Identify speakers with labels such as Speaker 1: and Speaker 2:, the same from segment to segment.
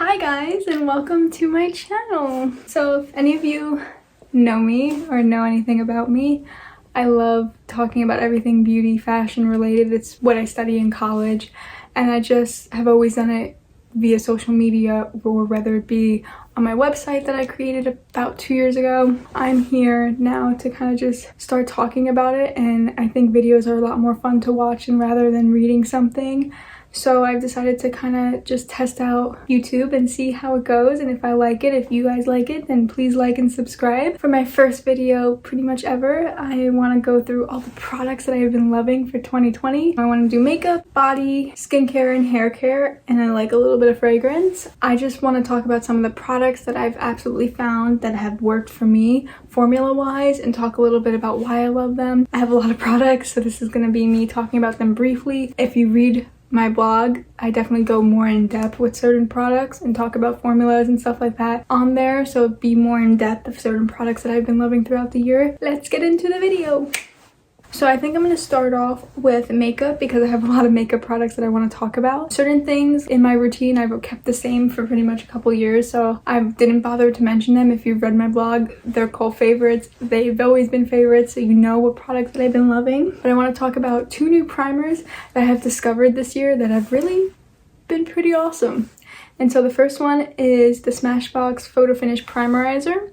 Speaker 1: Hi guys, and welcome to my channel. So if any of you know me or know anything about me, I love talking about everything beauty, fashion related. It's what I study in college, and I just have always done it via social media, or whether it be on my website that I created about 2 years ago. I'm here now to kind of just start talking about it, and I think videos are a lot more fun to watch and rather than reading something. So I've decided to kind of just test out YouTube and see how it goes, and if I like it, if you guys like it, then please like and subscribe. For my first video pretty much ever, I want to go through all the products that I have been loving for 2020. I want to do makeup, body, skincare, and hair care, and I like a little bit of fragrance. I just want to talk about some of the products that I've absolutely found that have worked for me formula-wise, and talk a little bit about why I love them. I have a lot of products, so this is going to be me talking about them briefly. If you read my blog, I definitely go more in depth with certain products and talk about formulas and stuff like that on there, so be more in depth of certain products that I've been loving throughout the year. Let's get into the video. So I think I'm going to start off with makeup because I have a lot of makeup products that I want to talk about. Certain things in my routine I've kept the same for pretty much a couple years, so I didn't bother to mention them. If you've read my blog, they're called favorites. They've always been favorites, so you know what products that I've been loving. But I want to talk about 2 new primers that I have discovered this year that have really been pretty awesome. And so the first one is the Smashbox Photo Finish Primerizer.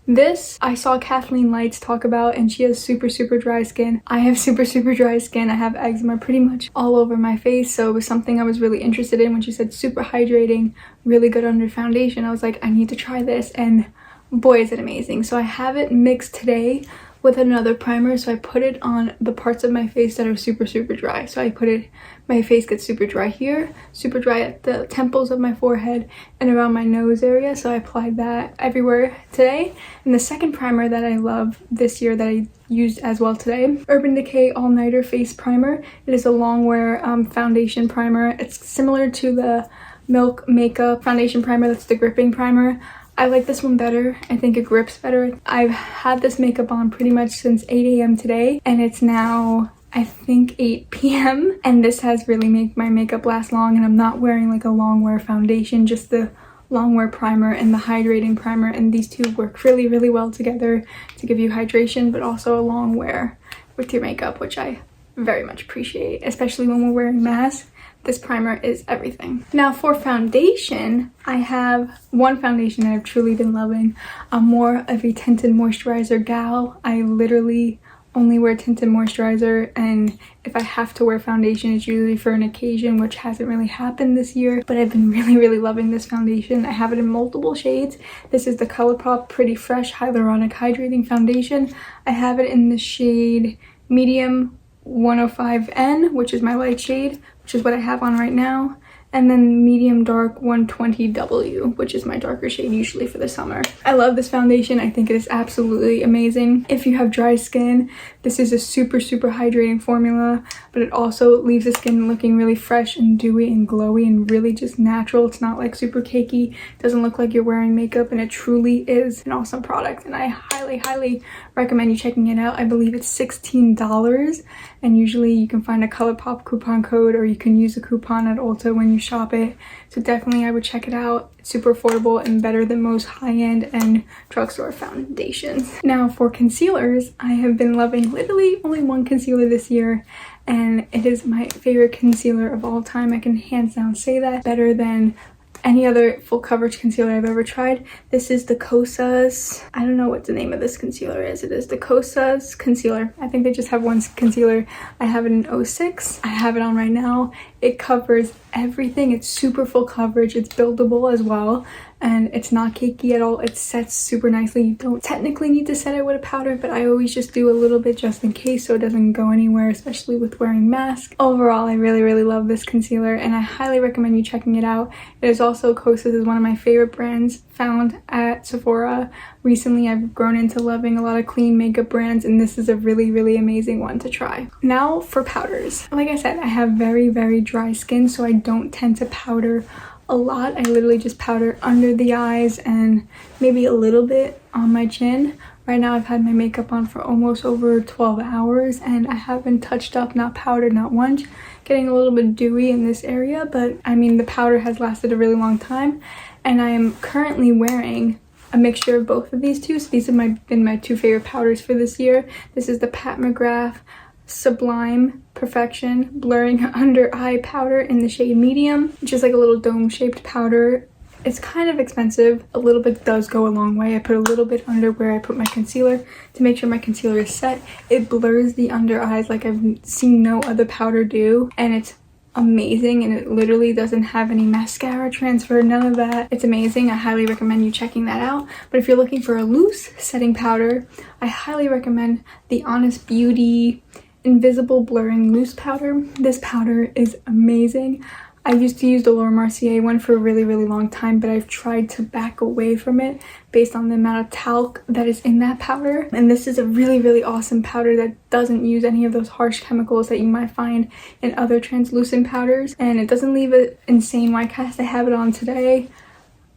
Speaker 1: This I saw Kathleen Lights talk about, and she has super dry skin. I have super dry skin. I have eczema pretty much all over my face, so it was something I was really interested in. When she said super hydrating, really good under foundation, I was like, I need to try this, and boy is it amazing. So I have it mixed today with another primer, so I put it on the parts of my face that are super dry. So I put it, my face gets super dry here, super dry at the temples of my forehead and around my nose area, so I applied that everywhere today. And the second primer that I love this year that I used as well today, Urban Decay All Nighter Face Primer. It is a long wear foundation primer. It's similar to the Milk Makeup foundation primer, that's the gripping primer. I like this one better. I think it grips better. I've had this makeup on pretty much since 8 a.m. today, and it's now I think 8 p.m. and this has really made my makeup last long, and I'm not wearing like a long wear foundation, just the long wear primer and the hydrating primer, and these two work really well together to give you hydration but also a long wear with your makeup, which I very much appreciate, especially when we're wearing masks. This primer is everything. Now for foundation, I have one foundation that I've truly been loving. I'm more of a tinted moisturizer gal. I literally only wear tinted moisturizer, and if I have to wear foundation, it's usually for an occasion, which hasn't really happened this year, but I've been really loving this foundation. I have it in multiple shades. This is the Colourpop Pretty Fresh Hyaluronic Hydrating Foundation. I have it in the shade medium 105N, which is my light shade, which is what I have on right now, and then medium dark 120W, which is my darker shade usually for the summer. I love this foundation. I think it is absolutely amazing. If you have dry skin, this is a super hydrating formula, but it also leaves the skin looking really fresh and dewy and glowy and really just natural. It's not like super cakey. It doesn't look like you're wearing makeup, and it truly is an awesome product, and I highly recommend you checking it out. I believe it's $16, and usually you can find a Colourpop coupon code, or you can use a coupon at Ulta when you shop it. So definitely I would check it out. It's super affordable and better than most high-end and drugstore foundations. Now for concealers, I have been loving literally only one concealer this year, and it is my favorite concealer of all time. I can hands down say that. Better than any other full coverage concealer I've ever tried. This is the Kosas, I don't know what the name of this concealer is. It is the Kosas concealer. I think they just have one concealer. I have it in 06. I have it on right now. It covers everything. It's super full coverage. It's buildable as well, and it's not cakey at all. It sets super nicely. You don't technically need to set it with a powder, but I always just do a little bit just in case so it doesn't go anywhere, especially with wearing masks. Overall, I really love this concealer, and I highly recommend you checking it out. It is also, Kosas is one of my favorite brands found at Sephora. Recently, I've grown into loving a lot of clean makeup brands, and this is a really amazing one to try. Now for powders. Like I said, I have very dry skin, so I don't tend to powder a lot. I literally just powder under the eyes and maybe a little bit on my chin. Right now I've had my makeup on for almost over 12 hours and I haven't touched up, not powdered, not once. getting a little bit dewy in this area, but I mean the powder has lasted a really long time, and I am currently wearing a mixture of both of these two. So these have been my two favorite powders for this year. This is the McGrath Sublime Perfection Blurring Under Eye Powder in the shade Medium, which is like a little dome-shaped powder. It's kind of expensive. A little bit does go a long way. I put a little bit under where I put my concealer to make sure my concealer is set. It blurs the under eyes like I've seen no other powder do, and it's amazing, and it literally doesn't have any mascara transfer, none of that. It's amazing. I highly recommend you checking that out. But if you're looking for a loose setting powder, I highly recommend the Honest Beauty Invisible Blurring Loose Powder. This powder is amazing. I used to use the Laura Mercier one for a really long time, but I've tried to back away from it based on the amount of talc that is in that powder. And this is a really awesome powder that doesn't use any of those harsh chemicals that you might find in other translucent powders. And it doesn't leave an insane white cast. I have it on today.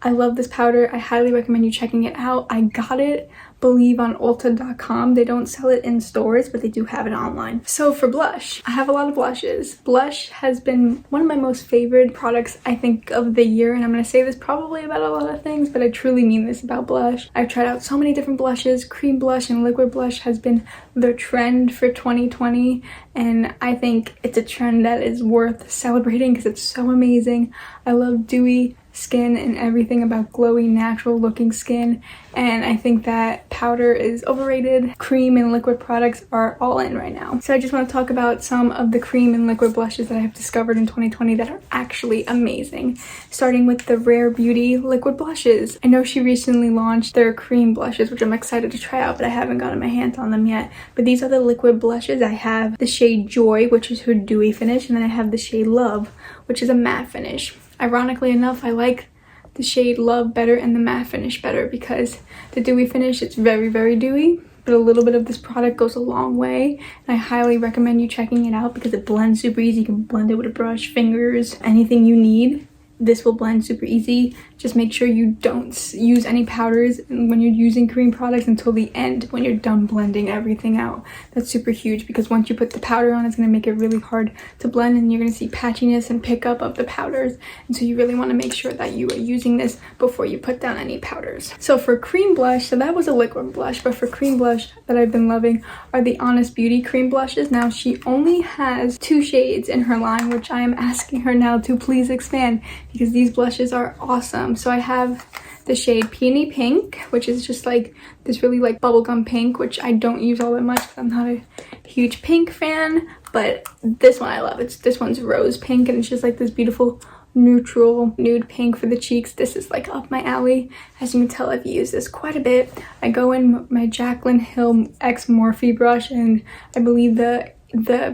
Speaker 1: I love this powder. I highly recommend you checking it out. I got it, believe, on Ulta.com. They don't sell it in stores, but they do have it online. So for blush, I have a lot of blushes. Blush has been one of my most favorite products, I think, of the year, and I'm going to say this probably about a lot of things, but I truly mean this about blush. I've tried out so many different blushes. Cream blush and liquid blush has been the trend for 2020, and I think it's a trend that is worth celebrating because it's so amazing. I love dewy skin and everything about glowy, natural looking skin, and I think that powder is overrated. Cream and liquid products are all in right now. So I just want to talk about some of the cream and liquid blushes that I have discovered in 2020 that are actually amazing, starting with the Rare Beauty liquid blushes. I know she recently launched their cream blushes, which I'm excited to try out, but I haven't gotten my hands on them yet. But these are the liquid blushes. I have the shade Joy, which is her dewy finish, and then I have the shade Love, which is a matte finish. Ironically enough, I like the shade Love better and the matte finish better because the dewy finish, it's very dewy, but a little bit of this product goes a long way, and I highly recommend you checking it out because it blends super easy. You can blend it with a brush, fingers, anything you need. This will blend super easy. Just make sure you don't use any powders when you're using cream products until the end, when you're done blending everything out. That's super huge because once you put the powder on, it's going to make it really hard to blend, and you're going to see patchiness and pickup of the powders. And so you really want to make sure that you are using this before you put down any powders. So for cream blush, so that was a liquid blush, but for cream blush that I've been loving are the Honest Beauty cream blushes. Now she only has 2 shades in her line, which I am asking her now to please expand because these blushes are awesome. So I have the shade Peony Pink, which is just like this really like bubblegum pink, which I don't use all that much. I'm not a huge pink fan, but this one I love. This one's rose pink, and it's just like this beautiful neutral nude pink for the cheeks. This is like up my alley. As you can tell, I've used this quite a bit. I go in my Jaclyn Hill X Morphe brush, and I believe the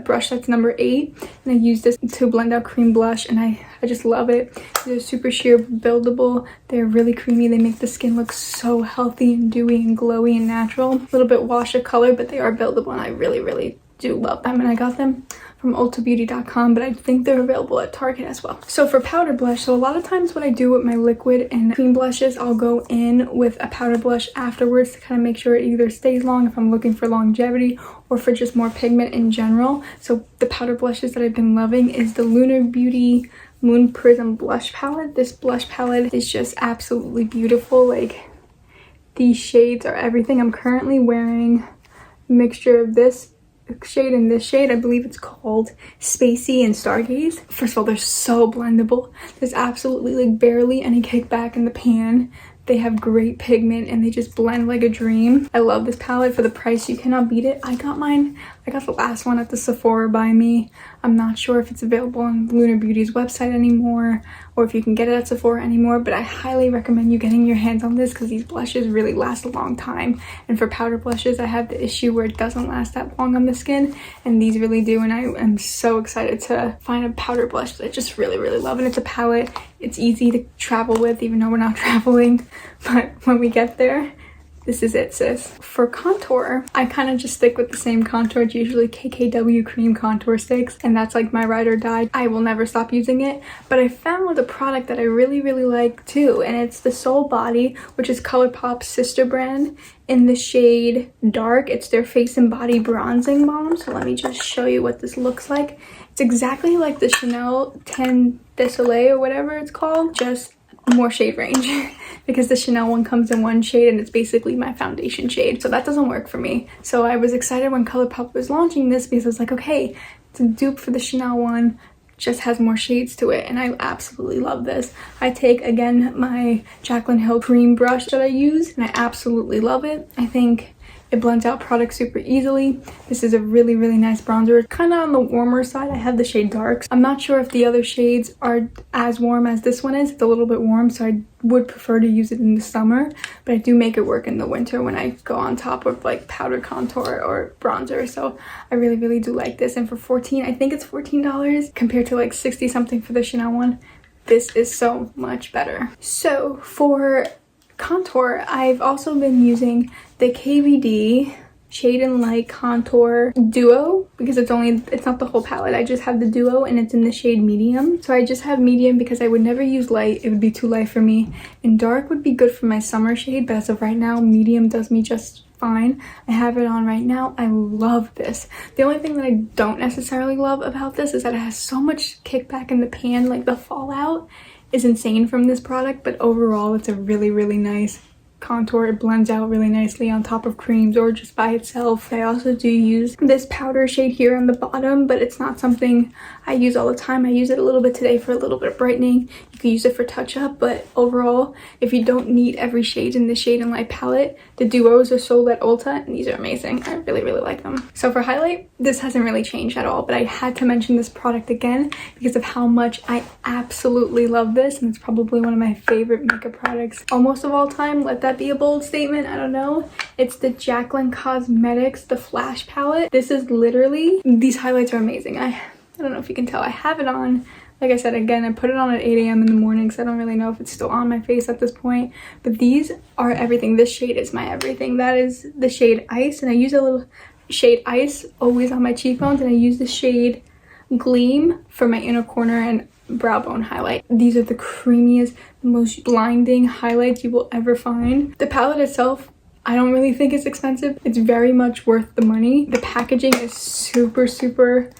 Speaker 1: brush that's number 8, and I use this to blend out cream blush, and I just love it. They're super sheer buildable. They're really creamy. They make the skin look so healthy and dewy and glowy and natural. A little bit wash of color, but they are buildable, and I really do love them. And I got them from ultabeauty.com, but I think they're available at Target as well. So for powder blush, so a lot of times what I do with my liquid and cream blushes, I'll go in with a powder blush afterwards to kind of make sure it either stays long if I'm looking for longevity or for just more pigment in general. So the powder blushes that I've been loving is the Lunar Beauty Moon Prism blush palette. This blush palette is just absolutely beautiful. Like, these shades are everything. I'm currently wearing a mixture of this shade and this shade. I believe it's called Spacey and Stargaze. First of all, they're so blendable. There's absolutely like barely any kickback in the pan. They have great pigment and they just blend like a dream. I love this palette. For the price, you cannot beat it. I got the last one at the Sephora by me. I'm not sure if it's available on Lunar Beauty's website anymore or if you can get it at Sephora anymore, but I highly recommend you getting your hands on this because these blushes really last a long time. And for powder blushes, I have the issue where it doesn't last that long on the skin, and these really do, and I am so excited to find a powder blush that I just really love. And it's a palette. It's easy to travel with even though we're not traveling, but when we get there, this is it, sis. For contour, I kind of just stick with the same contour. It's usually KKW cream contour sticks, and that's like my ride or die. I will never stop using it, but I found a product that I really like too, and it's the Soul Body, which is Colourpop's sister brand, in the shade Dark. It's their face and body bronzing balm. So let me just show you what this looks like. It's exactly like the Chanel 10 de Soleil or whatever it's called, just more shade range because the Chanel one comes in one shade and it's basically my foundation shade, so that doesn't work for me. So I was excited when Colourpop was launching this because I was like, okay, it's a dupe for the Chanel one, just has more shades to it, and I absolutely love this. I take again my Jaclyn Hill cream brush that I use and I absolutely love it. I think it blends out products super easily. This is a really, really nice bronzer. Kind of on the warmer side. I have the shade Darks. I'm not sure if the other shades are as warm as this one is. It's a little bit warm, so I would prefer to use it in the summer, but I do make it work in the winter when I go on top of like powder contour or bronzer. So I really, really do like this. And for I think it's $14 compared to like 60 something for the Chanel one. This is so much better. So for contour, I've also been using the KVD Shade and Light Contour Duo because it's not the whole palette. I just have the Duo and it's in the shade medium. So I just have medium because I would never use light. It would be too light for me. And dark would be good for my summer shade, but as of right now, medium does me just fine. I have it on right now. I love this. The only thing that I don't necessarily love about this is that it has so much kickback in the pan, like the fallout is insane from this product, but overall it's a really, really nice contour. It blends out really nicely on top of creams or just by itself. I also do use this powder shade here on the bottom, but it's not something I use all the time. I use it a little bit today for a little bit of brightening. You can use it for touch up, but overall, if you don't need every shade in the Shade and Light palette, the duos are sold at Ulta and these are amazing. I really, really like them. So for highlight, this hasn't really changed at all, but I had to mention this product again because of how much I absolutely love this, and it's probably one of my favorite makeup products almost of all time. Let that be a bold statement, I don't know. It's the Jaclyn Cosmetics, the Flash palette. This is literally, these highlights are amazing. I don't know if you can tell, I have it on. Like I said, again, I put it on at 8 a.m. in the morning, so I don't really know if it's still on my face at this point. But these are everything. This shade is my everything. That is the shade Ice, and I use a little shade Ice always on my cheekbones, and I use the shade Gleam for my inner corner and brow bone highlight. These are the creamiest, the most blinding highlights you will ever find. The palette itself, I don't really think it's expensive. It's very much worth the money. The packaging is super, super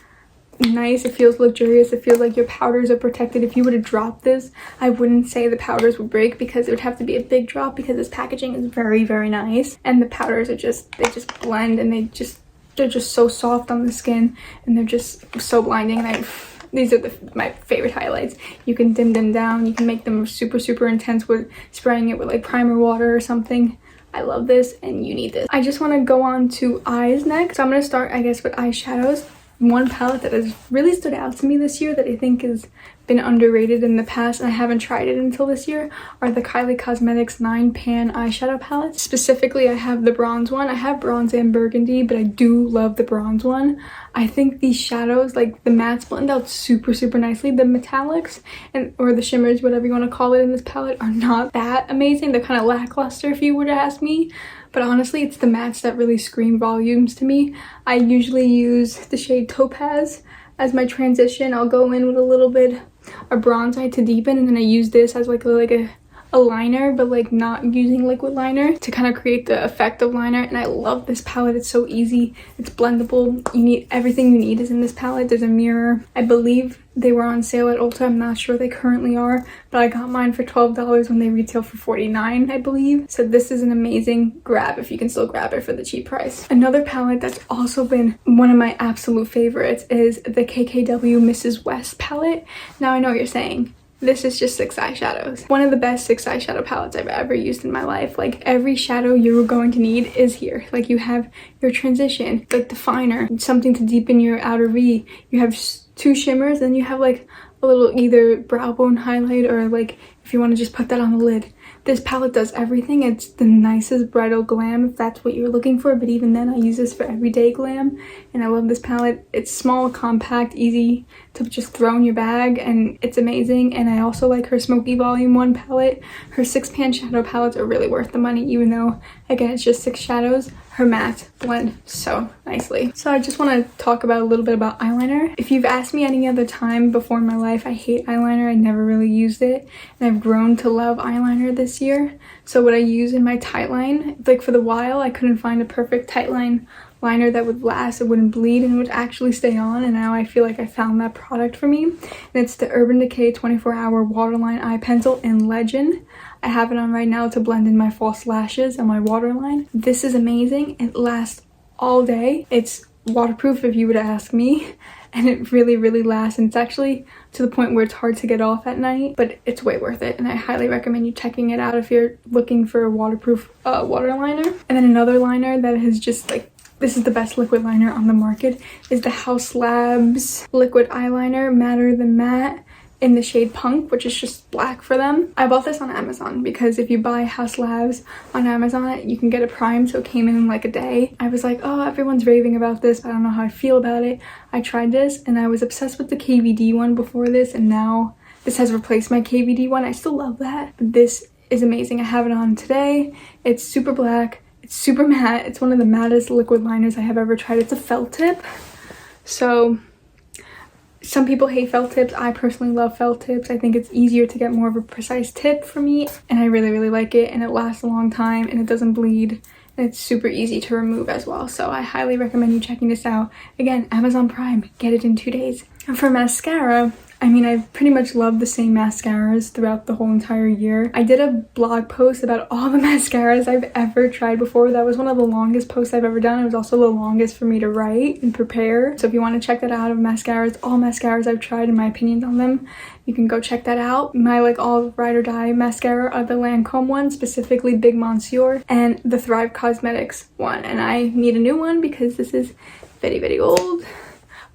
Speaker 1: nice. It feels luxurious. It feels like your powders are protected. If you were to drop this, I wouldn't say the powders would break because it would have to be a big drop because this packaging is very, very nice. And the powders are they just blend and they're just so soft on the skin and they're just so blinding. And these are my favorite highlights. You can dim them down. You can make them super, super intense with spraying it with like primer water or something. I love this and you need this. I just want to go on to eyes next. So I'm going to start, I guess, with eyeshadows. One palette that has really stood out to me this year that I think has been underrated in the past and I haven't tried it until this year are the Kylie Cosmetics 9 pan eyeshadow palettes. Specifically, I have the bronze one. I have bronze and burgundy, but I do love the bronze one. I think these shadows, like the mattes, blend out super, super nicely. The metallics or the shimmers, whatever you want to call it in this palette, are not that amazing. They're kind of lackluster if you were to ask me. But honestly, it's the mattes that really scream volumes to me. I usually use the shade Topaz as my transition. I'll go in with a little bit of bronze to deepen, and then I use this as like a liner, but like not using liquid liner to kind of create the effect of liner. And I love this palette. It's so easy. It's blendable. Everything you need is in this palette. There's a mirror. I believe they were on sale at Ulta. I'm not sure they currently are, but I got mine for $12 when they retail for $49, I believe. So this is an amazing grab if you can still grab it for the cheap price. Another palette that's also been one of my absolute favorites is the KKW Mrs. West palette. Now I know what you're saying. This is just 6 eyeshadows. One of the best 6 eyeshadow palettes I've ever used in my life. Like every shadow you're going to need is here. Like you have your transition, like definer, something to deepen your outer V. You have 2 shimmers, then you have like a little either brow bone highlight or like if you want to just put that on the lid. This palette does everything. It's the nicest bridal glam if that's what you're looking for, but even then I use this for everyday glam and I love this palette. It's small, compact, easy to just throw in your bag and it's amazing. And I also like her Smoky Volume 1 palette. Her 6 pan shadow palettes are really worth the money, even though again it's just 6 shadows. Her mattes blend so nicely. So I just want to talk about a little bit about eyeliner. If you've asked me any other time before in my life, I hate eyeliner. I never really used it and I've grown to love eyeliner this year. So what I use in my tight line, like for the while I couldn't find a perfect tight line liner that would last, it wouldn't bleed, and it would actually stay on. And now I feel like I found that product for me. And it's the Urban Decay 24-Hour Waterline Eye Pencil in Legend. I have it on right now to blend in my false lashes and my waterline. This is amazing. It lasts all day. It's waterproof if you were to ask me, and it really lasts, and it's actually to the point where it's hard to get off at night, but it's way worth it, and I highly recommend you checking it out if you're looking for a waterproof water liner. And then another liner that has just like, this is the best liquid liner on the market, is the Haus Labs liquid eyeliner Matter Than Matte in the shade Punk, which is just black for them. I bought this on Amazon because if you buy Haus Labs on Amazon, you can get it primed, so it came in like a day. I was like, oh, everyone's raving about this, but I don't know how I feel about it. I tried this and I was obsessed with the KVD one before this, and now this has replaced my KVD one. I still love that, but this is amazing. I have it on today. It's super black, it's super matte. It's one of the mattest liquid liners I have ever tried. It's a felt tip, so some people hate felt tips. I personally love felt tips. I think it's easier to get more of a precise tip for me, and I really like it, and it lasts a long time, and it doesn't bleed, and it's super easy to remove as well. So I highly recommend you checking this out. Again, Amazon Prime, get it in 2 days. And for mascara, I mean, I've pretty much loved the same mascaras throughout the whole entire year. I did a blog post about all the mascaras I've ever tried before. That was one of the longest posts I've ever done. It was also the longest for me to write and prepare. So if you want to check that out of mascaras, all mascaras I've tried and my opinions on them, you can go check that out. My like all ride or die mascara are the Lancome one, specifically Big Monsieur, and the Thrive Cosmetics one. And I need a new one because this is very old.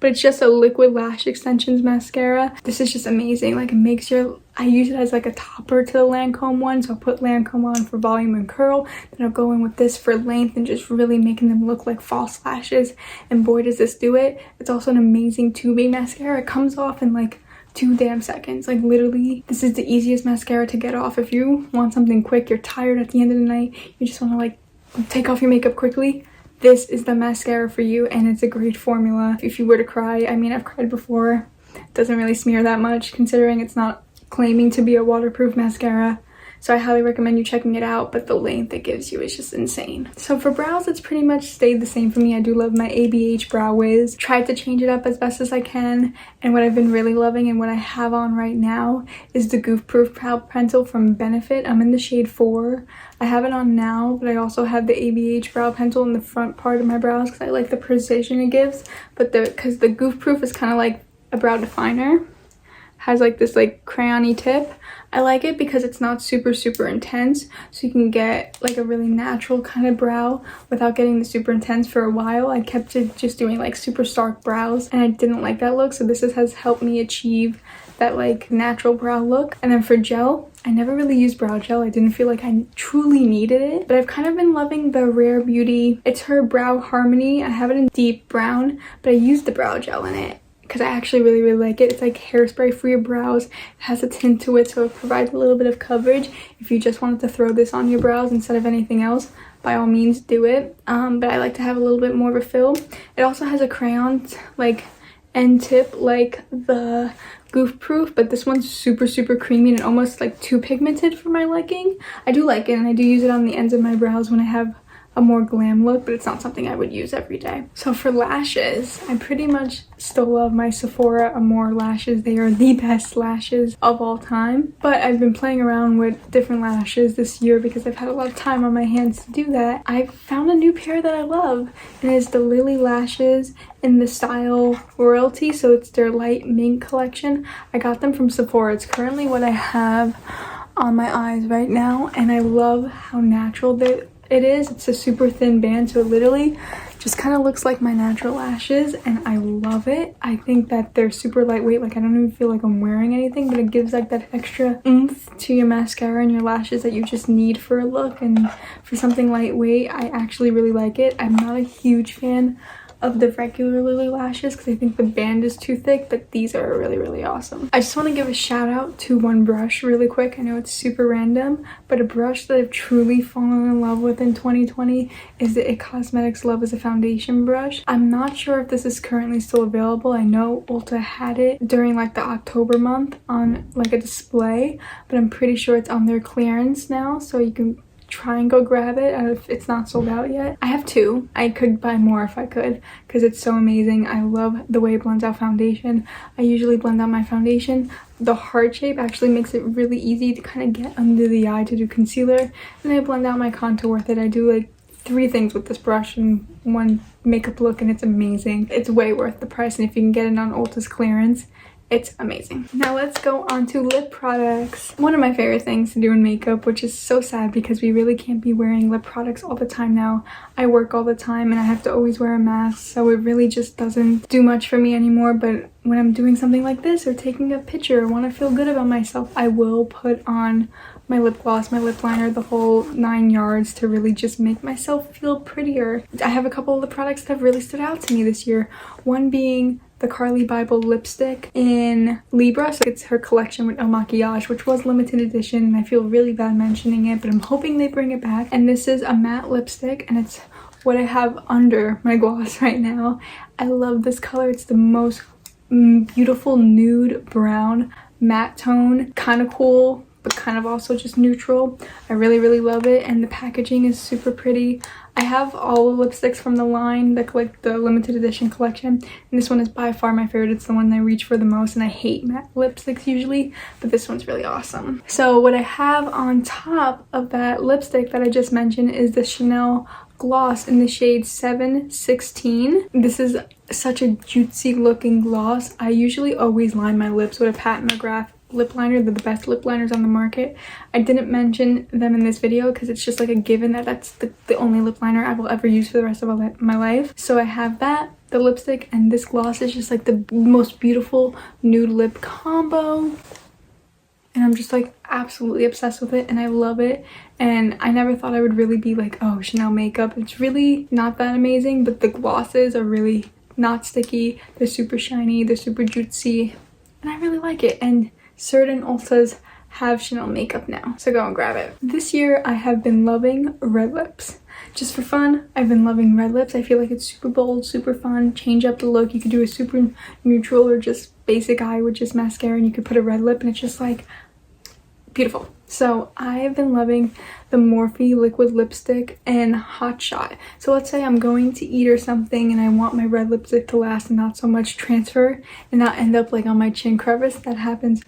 Speaker 1: But it's just a liquid lash extensions mascara. This is just amazing. Like, it makes your, I use it as like a topper to the Lancome one, so I'll put Lancome on for volume and curl, then I'll go in with this for length and just really making them look like false lashes, and boy does this do it. It's also an amazing tubing mascara. It comes off in like 2 damn seconds. Like, literally, this is the easiest mascara to get off. If you want something quick, you're tired at the end of the night, you just want to like take off your makeup quickly, this is the mascara for you, and it's a great formula. If you were to cry, I mean, I've cried before. It doesn't really smear that much considering it's not claiming to be a waterproof mascara. So I highly recommend you checking it out, but the length it gives you is just insane. So for brows, it's pretty much stayed the same for me. I do love my ABH Brow Wiz. Tried to change it up as best as I can, and what I've been really loving and what I have on right now is the Goof Proof Brow Pencil from Benefit. I'm in the shade 4. I have it on now, but I also have the ABH Brow Pencil in the front part of my brows because I like the precision it gives. But because the Goof Proof is kind of like a brow definer, has like this like crayon-y tip. I like it because it's not super intense, so you can get like a really natural kind of brow without getting the super intense. For a while I kept it just doing like super stark brows, and I didn't like that look, so this has helped me achieve that like natural brow look. And then for gel, I never really used brow gel. I didn't feel like I truly needed it, but I've kind of been loving the Rare Beauty, it's her Brow Harmony. I have it in deep brown, but I used the brow gel in it because I actually really like it. It's like hairspray for your brows. It has a tint to it, so it provides a little bit of coverage. If you just wanted to throw this on your brows instead of anything else, by all means do it. But I like to have a little bit more of a fill. It also has a crayon like end tip like the Goof Proof, but this one's super creamy and almost like too pigmented for my liking. I do like it, and I do use it on the ends of my brows when I have a more glam look, but it's not something I would use every day. So for lashes, I pretty much still love my Sephora Amore lashes. They are the best lashes of all time, but I've been playing around with different lashes this year because I've had a lot of time on my hands to do that. I found a new pair that I love, and it's the Lily lashes in the style Royalty, so it's their light mink collection. I got them from Sephora. It's currently what I have on my eyes right now, and I love how natural it is. It's a super thin band, so it literally just kind of looks like my natural lashes, and I love it. I think that they're super lightweight. Like, I don't even feel like I'm wearing anything, but it gives like that extra oomph to your mascara and your lashes that you just need for a look. And for something lightweight, I actually really like it. I'm not a huge fan of the regular Lily lashes because I think the band is too thick, but these are really awesome. I just want to give a shout out to one brush really quick. I know it's super random, but a brush that I've truly fallen in love with in 2020 is the It Cosmetics Love as a Foundation brush. I'm not sure if this is currently still available. I know Ulta had it during like the October month on like a display, but I'm pretty sure it's on their clearance now, so you can try and go grab it if it's not sold out yet. I have 2. I could buy more if I could because it's so amazing. I love the way it blends out foundation. I usually blend out my foundation. The heart shape actually makes it really easy to kind of get under the eye to do concealer. And I blend out my contour with it. I do like 3 things with this brush and 1 makeup look, and it's amazing. It's way worth the price, and if you can get it on Ulta's clearance, it's amazing. Now let's go on to lip products. One of my favorite things to do in makeup, which is so sad because we really can't be wearing lip products all the time now. I work all the time and I have to always wear a mask, so it really just doesn't do much for me anymore. But when I'm doing something like this or taking a picture or want to feel good about myself, I will put on my lip gloss, my lip liner, the whole 9 yards to really just make myself feel prettier. I have a couple of the products that have really stood out to me this year. One being the Carly Bible lipstick in Libra. So it's her collection with El Maquillage, which was limited edition, and I feel really bad mentioning it, but I'm hoping they bring it back. And this is a matte lipstick, and it's what I have under my gloss right now. I love this color. It's the most beautiful nude brown matte tone, kind of cool but kind of also just neutral. I really love it, and the packaging is super pretty. I have all the lipsticks from the line, the limited edition collection, and this one is by far my favorite. It's the one I reach for the most, and I hate matte lipsticks usually, but this one's really awesome. So what I have on top of that lipstick that I just mentioned is the Chanel gloss in the shade 716. This is such a jutesy looking gloss. I usually always line my lips with a Pat McGrath lip liner. They're the best lip liners on the market. I didn't mention them in this video because it's just like a given that that's the only lip liner I will ever use for the rest of my life. So I have that, the lipstick, and this gloss is just like the most beautiful nude lip combo. And I'm just like absolutely obsessed with it, and I love it. And I never thought I would really be like, oh, Chanel makeup. It's really not that amazing, but the glosses are really not sticky. They're super shiny, they're super jutesy, and I really like it. And certain Ultas have Chanel makeup now, so go and grab it. This year I have been loving red lips. Just for fun, I've been loving red lips. I feel like it's super bold, super fun, change up the look. You could do a super neutral or just basic eye with just mascara, and you could put a red lip, and it's just like beautiful. So I've been loving the Morphe liquid lipstick and Hot Shot. So let's say I'm going to eat or something and I want my red lipstick to last and not so much transfer and not end up like on my chin crevice. That happens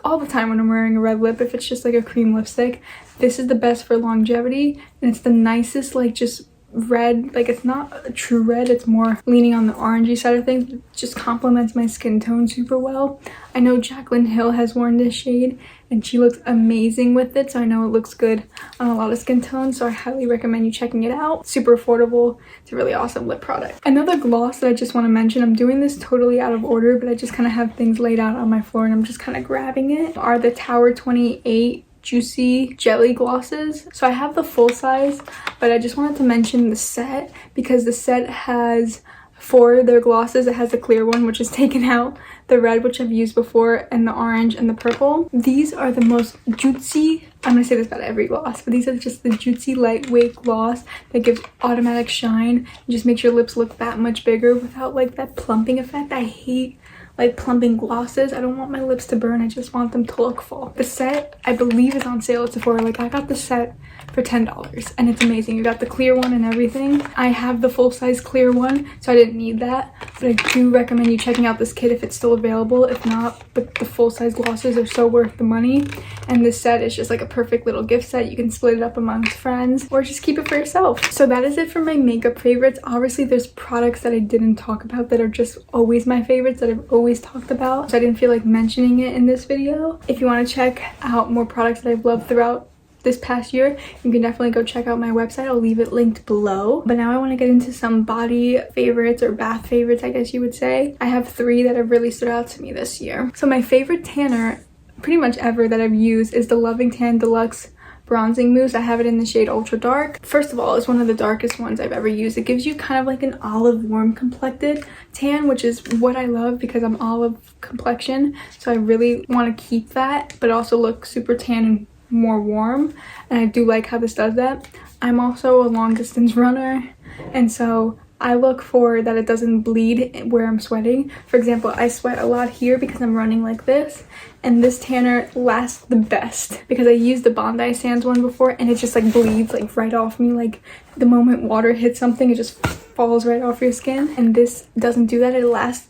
Speaker 1: all the time when I'm wearing a red lip if it's just like a cream lipstick. This is the best for longevity, and it's the nicest, like just red. Like it's not a true red, it's more leaning on the orangey side of things. It just complements my skin tone super well. I know Jaclyn Hill has worn this shade and she looks amazing with it, so I know it looks good on a lot of skin tones, so I highly recommend you checking it out. Super affordable. It's a really awesome lip product. Another gloss that I just want to mention, I'm doing this totally out of order, but I just kind of have things laid out on my floor and I'm just kind of grabbing it, are the Tower 28 Juicy Jelly glosses. So I have the full size, but I just wanted to mention the set because the set has 4 of their glosses. It has the clear one, which is taken out, the red, which I've used before, and the orange and the purple. These are the most jutesy, I'm gonna say this about every gloss, but these are just the jutesy lightweight gloss that gives automatic shine and just makes your lips look that much bigger without like that plumping effect. I hate like plumping glosses. I don't want my lips to burn, I just want them to look full. The set I believe is on sale at Sephora. Like I got the set for $10 and it's amazing. You got the clear one and everything. I have the full size clear one, so I didn't need that, but I do recommend you checking out this kit if it's still available. If not, but the full size glosses are so worth the money, and this set is just like a perfect little gift set. You can split it up amongst friends or just keep it for yourself. So that is it for my makeup favorites. Obviously there's products that I didn't talk about that are just always my favorites that I've always talked about, so I didn't feel like mentioning it in this video. If you want to check out more products that I've loved throughout this past year, you can definitely go check out my website. I'll leave it linked below. But now I want to get into some body favorites, or bath favorites I guess you would say. I have 3 that have really stood out to me this year. So my favorite tanner pretty much ever that I've used is the Loving Tan Deluxe Bronzing Mousse. I have it in the shade Ultra Dark. First of all, it's one of the darkest ones I've ever used. It gives you kind of like an olive warm complected tan, which is what I love because I'm olive complexion, so I really want to keep that but also look super tan and more warm, and I do like how this does that. I'm also a long distance runner, and so I look for that it doesn't bleed where I'm sweating. For example, I sweat a lot here because I'm running like this, and this tanner lasts the best because I used the Bondi Sands one before and it just like bleeds like right off me. Like the moment water hits something, it just falls right off your skin, and this doesn't do that. It lasts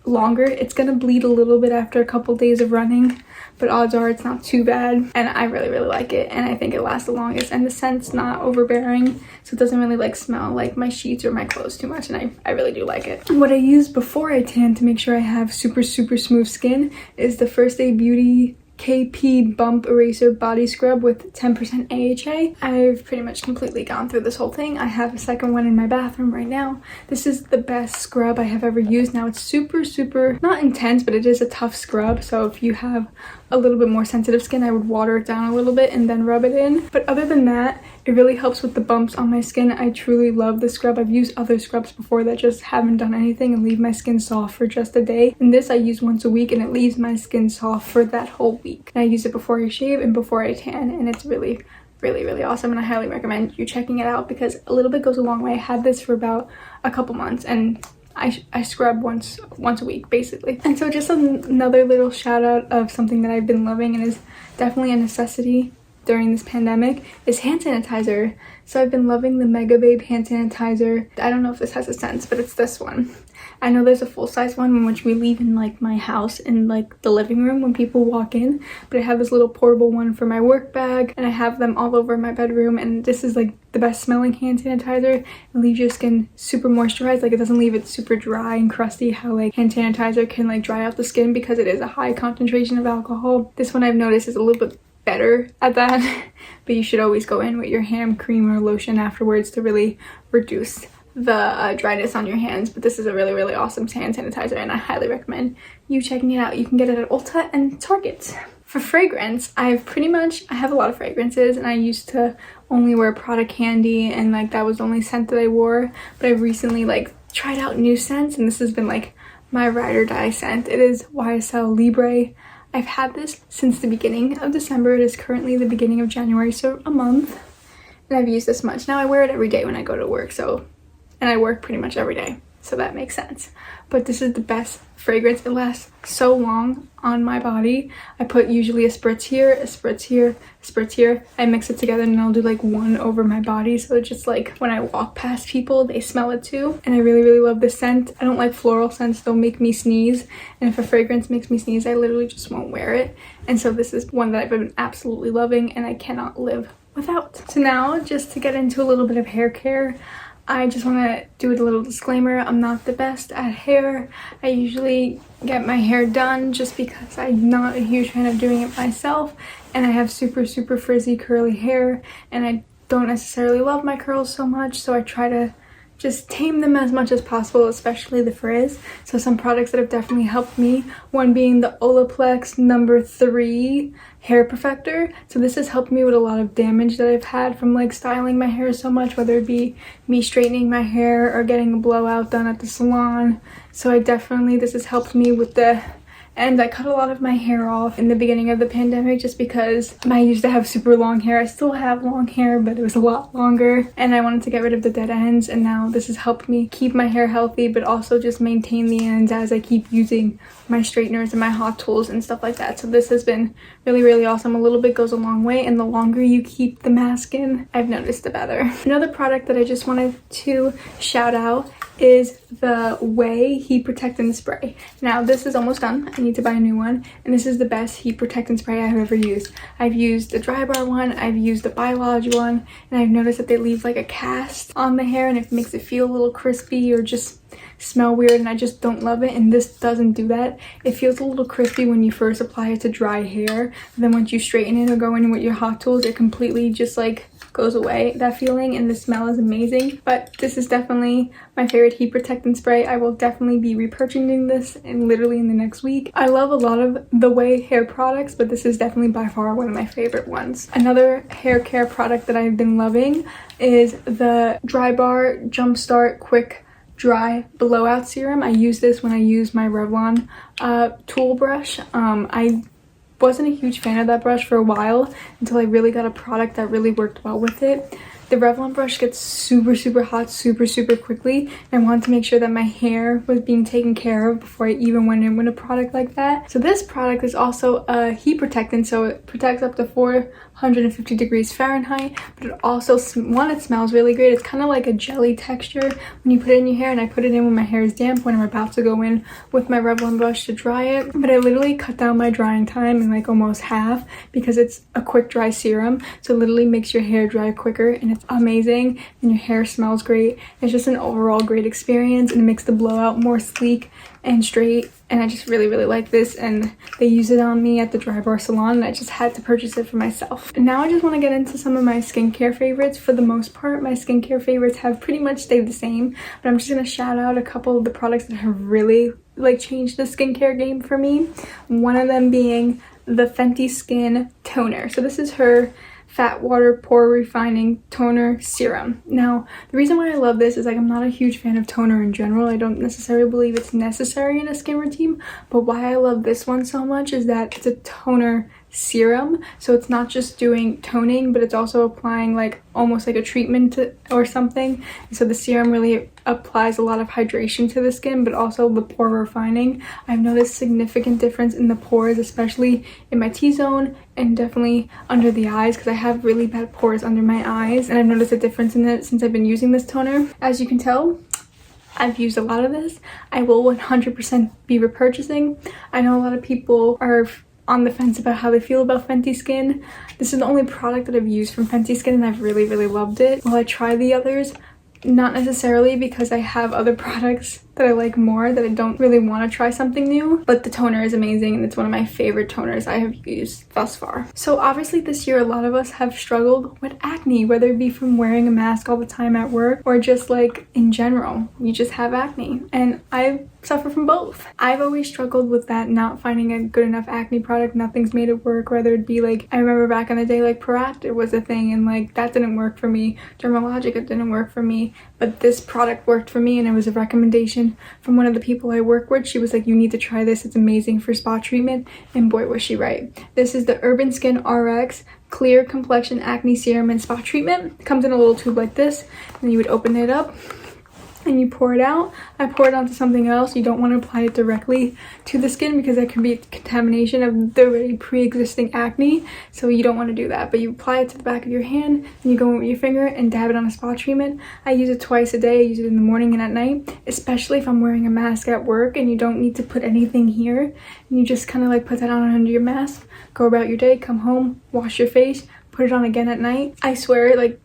Speaker 1: longer. It's gonna bleed a little bit after a couple days of running, but odds are it's not too bad, and I really like it, and I think it lasts the longest, and the scent's not overbearing, so it doesn't really like smell like my sheets or my clothes too much, and I really do like it. What I use before I tan to make sure I have super smooth skin is the First Aid Beauty KP Bump Eraser Body Scrub with 10% AHA. I've pretty much completely gone through this whole thing. I have a second one in my bathroom right now. This is the best scrub I have ever used. Now it's super, not intense, but it is a tough scrub. So if you have a little bit more sensitive skin, I would water it down a little bit and then rub it in. But other than that, it really helps with the bumps on my skin. I truly love this scrub. I've used other scrubs before that just haven't done anything and leave my skin soft for just a day. And this I use once a week and it leaves my skin soft for that whole week. And I use it before I shave and before I tan, and it's really awesome, and I highly recommend you checking it out because a little bit goes a long way. I had this for about a couple months and I scrub once a week basically. And so just another little shout out of something that I've been loving and is definitely a necessity during this pandemic is hand sanitizer. So I've been loving the Mega Babe hand sanitizer. I don't know if this has a sense, but it's this one. I know there's a full-size one which we leave in like my house in like the living room when people walk in, but I have this little portable one for my work bag, and I have them all over my bedroom, and this is like the best smelling hand sanitizer. It leaves your skin super moisturized. Like it doesn't leave it super dry and crusty how like hand sanitizer can like dry out the skin because it is a high concentration of alcohol. This one I've noticed is a little bit better at that, but you should always go in with your hand cream or lotion afterwards to really reduce the dryness on your hands. But this is a really awesome hand sanitizer, and I highly recommend you checking it out. You can get it at Ulta and Target. For fragrance, I have a lot of fragrances, and I used to only wear Prada Candy, and like that was the only scent that I wore, but I've recently like tried out new scents, and this has been like my ride or die scent. It is YSL Libre. I've had this since the beginning of December. It is currently the beginning of January, so a month, and I've used this much. Now I wear it every day when I go to work, and I work pretty much every day, so that makes sense. But this is the best fragrance. It lasts so long on my body. I put usually a spritz here, a spritz here, a spritz here. I mix it together and I'll do like one over my body, so it's just like when I walk past people, they smell it too. And I really love this scent. I don't like floral scents, they'll make me sneeze, and if a fragrance makes me sneeze, I literally just won't wear it. And so this is one that I've been absolutely loving and I cannot live without. So now, just to get into a little bit of hair care, I just want to do a little disclaimer. I'm not the best at hair. I usually get my hair done just because I'm not a huge fan of doing it myself, and I have super frizzy curly hair, and I don't necessarily love my curls so much, so I try to just tame them as much as possible, especially the frizz. So some products that have definitely helped me, one being the Olaplex No. 3 hair perfector. So this has helped me with a lot of damage that I've had from like styling my hair so much, whether it be me straightening my hair or getting a blowout done at the salon. So this has helped me with the And I cut a lot of my hair off in the beginning of the pandemic just because I used to have super long hair. I still have long hair, but it was a lot longer. And I wanted to get rid of the dead ends. And now this has helped me keep my hair healthy, but also just maintain the ends as I keep using my straighteners and my hot tools and stuff like that. So this has been really, really awesome. A little bit goes a long way, and the longer you keep the mask in, I've noticed the better. Another product that I just wanted to shout out is the Way Heat Protectant Spray. Now this is almost done. I need to buy a new one, and this is the best heat protectant spray I've ever used. I've used the Dry Bar one, I've used the Biolage one, and I've noticed that they leave like a cast on the hair and it makes it feel a little crispy or just smell weird, and I just don't love it. And this doesn't do that. It feels a little crispy when you first apply it to dry hair, and then once you straighten it or go in with your hot tools, it completely just like goes away, that feeling, and the smell is amazing. But this is definitely my favorite heat protectant spray. I will definitely be repurchasing this literally in the next week. I love a lot of the Way hair products, but this is definitely by far one of my favorite ones. Another hair care product that I've been loving is the Dry Bar Jumpstart Quick Dry Blowout Serum. I use this when I use my Revlon tool brush. I wasn't a huge fan of that brush for a while until I really got a product that really worked well with it. the Revlon brush gets super hot super quickly, and I wanted to make sure that my hair was being taken care of before I even went in with a product like that. So this product is also a heat protectant, so it protects up to 450 degrees Fahrenheit, but it also, one, it smells really great. It's kind of like a jelly texture when you put it in your hair, and I put it in when my hair is damp when I'm about to go in with my Revlon brush to dry it. But I literally cut down my drying time in like almost half because it's a quick dry serum, so it literally makes your hair dry quicker, and it's amazing, and your hair smells great. It's just an overall great experience, and it makes the blowout more sleek and straight, and I just really like this, and they use it on me at the dry bar salon, and I just had to purchase it for myself. And now I just want to get into some of my skincare favorites. For the most part, my skincare favorites have pretty much stayed the same, but I'm just going to shout out a couple of the products that have really like changed the skincare game for me. One of them being the Fenty Skin Toner. So this is her Fat Water Pore Refining Toner Serum. Now, the reason why I love this is like I'm not a huge fan of toner in general. I don't necessarily believe it's necessary in a skin routine, but why I love this one so much is that it's a toner serum, so it's not just doing toning, but it's also applying like almost like a treatment or something. So the serum really applies a lot of hydration to the skin, but also the pore refining. I've noticed significant difference in the pores, especially in my T-zone and definitely under the eyes, because I have really bad pores under my eyes, and I've noticed a difference in it since I've been using this toner. As you can tell, I've used a lot of this. I will 100% be repurchasing. I know a lot of people are on the fence about how they feel about Fenty Skin. This is the only product that I've used from Fenty Skin, and I've really loved it. Will I try the others? Not necessarily, because I have other products that I like more that I don't really want to try something new, but the toner is amazing, and it's one of my favorite toners I have used thus far. So obviously this year a lot of us have struggled with acne, whether it be from wearing a mask all the time at work or just like in general, you just have acne, and I suffer from both. I've always struggled with that, not finding a good enough acne product. Nothing's made it work, whether it be like, I remember back in the day like Proactive was a thing, and like that didn't work for me. Dermalogica didn't work for me, but this product worked for me, and it was a recommendation from one of the people I work with. She was like, you need to try this, it's amazing for spot treatment, and boy was she right. This is the Urban Skin RX Clear Complexion Acne Serum and Spot Treatment. It comes in a little tube like this, and you would open it up and you pour it out. I pour it onto something else. You don't want to apply it directly to the skin because that could be contamination of the already pre-existing acne, so you don't want to do that. But you apply it to the back of your hand, and you go in with your finger and dab it on a spot treatment. I use it twice a day. I use it in the morning and at night, especially if I'm wearing a mask at work and you don't need to put anything here, and you just kind of like put that on under your mask, go about your day, come home, wash your face, put it on again at night. I swear it like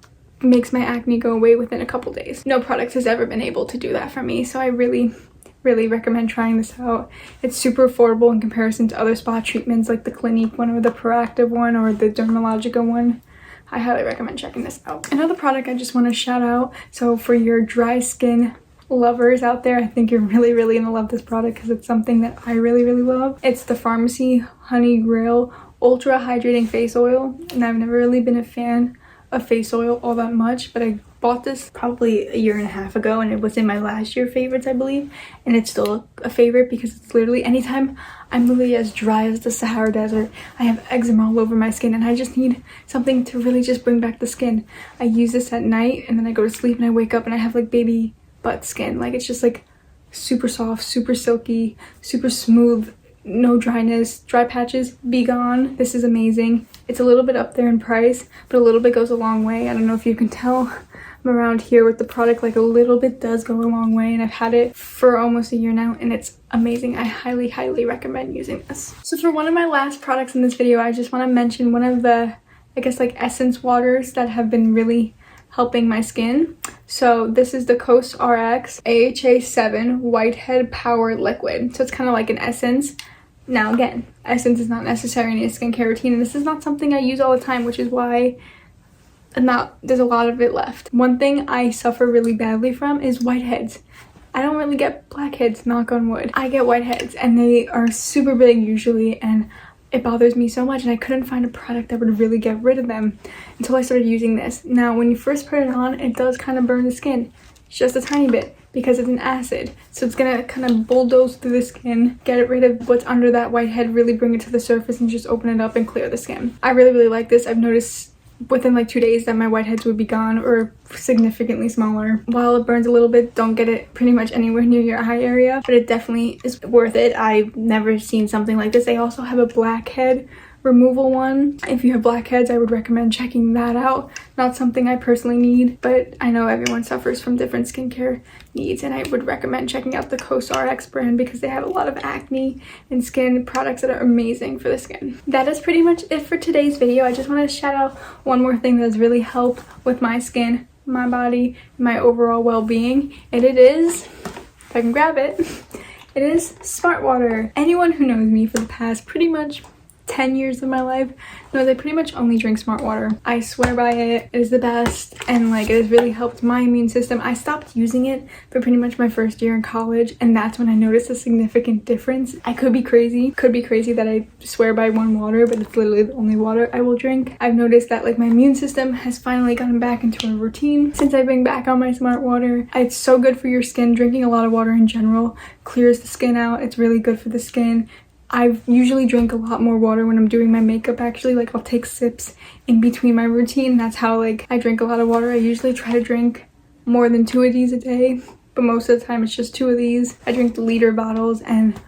Speaker 1: makes my acne go away within a couple days. No product has ever been able to do that for me, so I really recommend trying this out. It's super affordable in comparison to other spot treatments like the Clinique one or the Proactive one or the Dermalogica one. I highly recommend checking this out. Another product I just want to shout out, so for your dry skin lovers out there, I think you're really gonna love this product because it's something that I really love. It's the Pharmacy Honey Grail Ultra Hydrating Face Oil, and I've never really been a fan of face oil all that much, but I bought this probably a year and a half ago, and it was in my last year favorites, I believe, and it's still a favorite because it's literally anytime I'm literally as dry as the Sahara Desert, I have eczema all over my skin, and I just need something to really just bring back the skin. I use this at night, and then I go to sleep and I wake up and I have like baby butt skin. Like it's just like super soft, super silky, super smooth, no dryness, dry patches be gone. This is amazing. It's a little bit up there in price, but a little bit goes a long way. I don't know if you can tell, I'm around here with the product, like a little bit does go a long way, and I've had it for almost a year now, and it's amazing. I highly recommend using this. So for one of my last products in this video, I just want to mention one of the, I guess like essence waters that have been really helping my skin. So this is the Kosas RX AHA 7 Whitehead Power Liquid. So it's kind of like an essence. Now again, essence is not necessary in a skincare routine, and this is not something I use all the time, which is why there's a lot of it left. One thing I suffer really badly from is whiteheads. I don't really get blackheads, knock on wood. I get whiteheads, and they are super big usually, and it bothers me so much, and I couldn't find a product that would really get rid of them until I started using this. Now, when you first put it on, it does kind of burn the skin, just a tiny bit, because it's an acid. So it's gonna kind of bulldoze through the skin, get rid of what's under that whitehead, really bring it to the surface, and just open it up and clear the skin. I really like this. I've noticed within like 2 days that my whiteheads would be gone or significantly smaller. While it burns a little bit, don't get it pretty much anywhere near your eye area, but it definitely is worth it. I've never seen something like this. They also have a blackhead removal one. If you have blackheads, I would recommend checking that out. Not something I personally need, but I know everyone suffers from different skincare needs, and I would recommend checking out the Kosas brand because they have a lot of acne and skin products that are amazing for the skin. That is pretty much it for today's video. I just want to shout out one more thing that has really helped with my skin, my body, and my overall well-being, and it is, if I can grab it, it is Smart Water. Anyone who knows me for the past pretty much 10 years of my life knows I pretty much only drink Smart Water. I swear by it. It is the best, and like it has really helped my immune system. I stopped using it for pretty much my first year in college, and that's when I noticed a significant difference. I could be crazy that I swear by one water, but it's literally the only water I will drink. I've noticed that like my immune system has finally gotten back into a routine since I've been back on my Smart Water. It's so good for your skin. Drinking a lot of water in general clears the skin out. It's really good for the skin. I usually drink a lot more water when I'm doing my makeup, actually. Like, I'll take sips in between my routine. That's how, like, I drink a lot of water. I usually try to drink more than 2 of these a day, but most of the time it's just 2 of these. I drink the liter bottles, and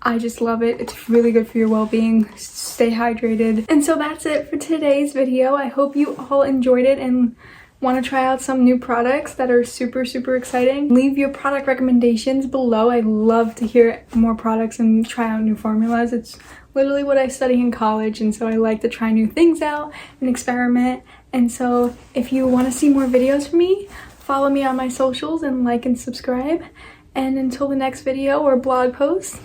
Speaker 1: I just love it. It's really good for your well-being. Stay hydrated. And so that's it for today's video. I hope you all enjoyed it and want to try out some new products that are super exciting. Leave your product recommendations below. I love to hear more products and try out new formulas. It's literally what I study in college, and so I like to try new things out and experiment. And so if you want to see more videos from me, follow me on my socials and like and subscribe. And until the next video or blog post,